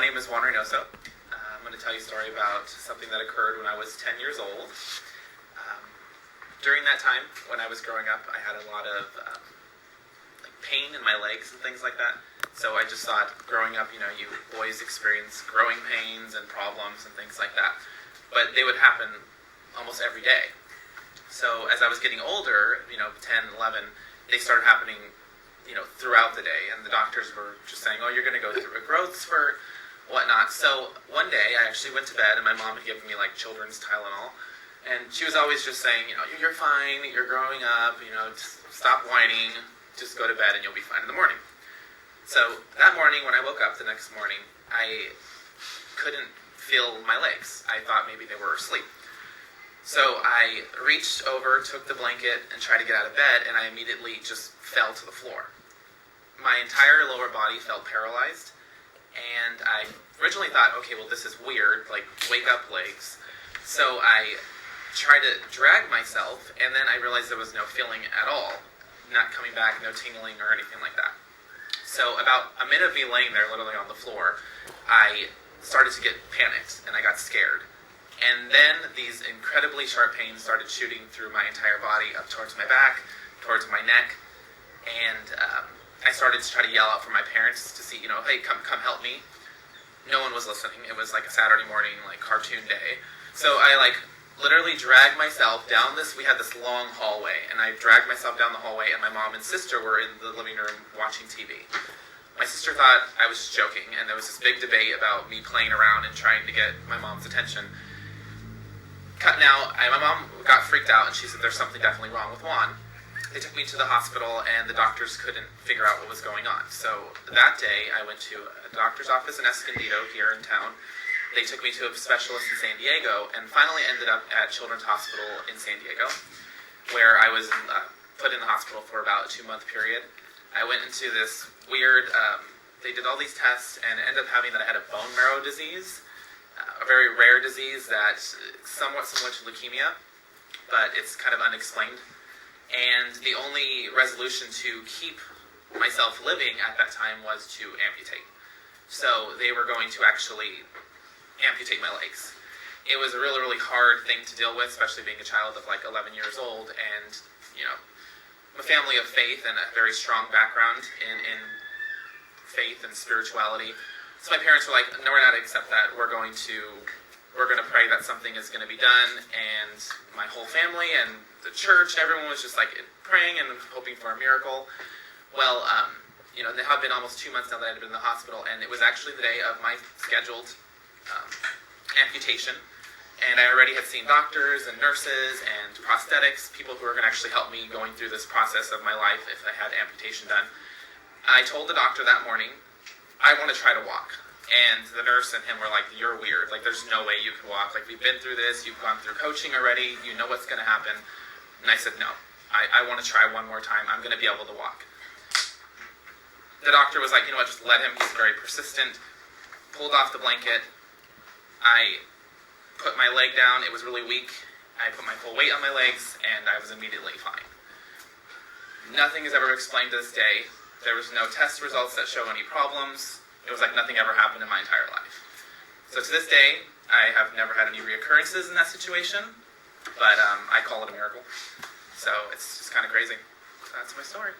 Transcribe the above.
name is Juan Reynoso. I'm going to tell you a story about something that occurred when I was 10 years old. During that time, when I was growing up, I had a lot of pain in my legs and things like that. So I just thought, growing up, you boys experience growing pains and problems and things like that. But they would happen almost every day. So as I was getting older, 10, 11, they started happening throughout the day, and the doctors were just saying, oh, you're going to go through a growth spurt, whatnot. So one day I actually went to bed, and my mom had given me children's Tylenol, and she was always just saying, you're fine, you're growing up, just stop whining, just go to bed and you'll be fine in the morning. So that morning when I woke up the next morning, I couldn't feel my legs. I thought maybe they were asleep. So I reached over, took the blanket, and tried to get out of bed, and I immediately just fell to the floor. My entire lower body felt paralyzed, and I originally thought, okay, well, this is weird, wake up legs. So I tried to drag myself, and then I realized there was no feeling at all, not coming back, no tingling or anything like that. So about a minute of me laying there, literally on the floor, I started to get panicked, and I got scared. And then these incredibly sharp pains started shooting through my entire body, up towards my back, towards my neck, and I started to try to yell out for my parents to see, hey, come help me. No one was listening. It was like a Saturday morning, cartoon day. So I literally dragged myself down we had this long hallway, and I dragged myself down the hallway, and my mom and sister were in the living room watching TV. My sister thought I was just joking, and there was this big debate about me playing around and trying to get my mom's attention. My mom got freaked out, and she said there's something definitely wrong with Juan. They took me to the hospital, and the doctors couldn't figure out what was going on. So that day, I went to a doctor's office in Escondido here in town. They took me to a specialist in San Diego, and finally ended up at Children's Hospital in San Diego, where I was put in the hospital for about a 2-month period. I went into this weird, they did all these tests, and ended up having that I had a bone marrow disease, a very rare disease that's somewhat similar to leukemia, but it's kind of unexplained. And the only resolution to keep myself living at that time was to amputate. So they were going to actually amputate my legs. It was a really, really hard thing to deal with, especially being a child of 11 years old, and, I'm a family of faith and a very strong background in faith and spirituality. So my parents were like, no, we're not going to accept that. We're going to pray that something is going to be done. And my whole family and the church, everyone was just praying and hoping for a miracle. Well, it had been almost 2 months now that I had been in the hospital, and it was actually the day of my scheduled amputation. And I already had seen doctors and nurses and prosthetics, people who were going to actually help me going through this process of my life if I had amputation done. I told the doctor that morning, I want to try to walk. And the nurse and him were like, you're weird. There's no way you can walk. We've been through this. You've gone through coaching already. You know what's going to happen. And I said, no. I want to try one more time. I'm going to be able to walk. The doctor was like, you know what, just let him. He's very persistent. Pulled off the blanket. I put my leg down. It was really weak. I put my full weight on my legs, and I was immediately fine. Nothing is ever explained to this day. There was no test results that show any problems. It was like nothing ever happened in my entire life. So to this day, I have never had any reoccurrences in that situation, but I call it a miracle. So it's just kind of crazy. That's my story.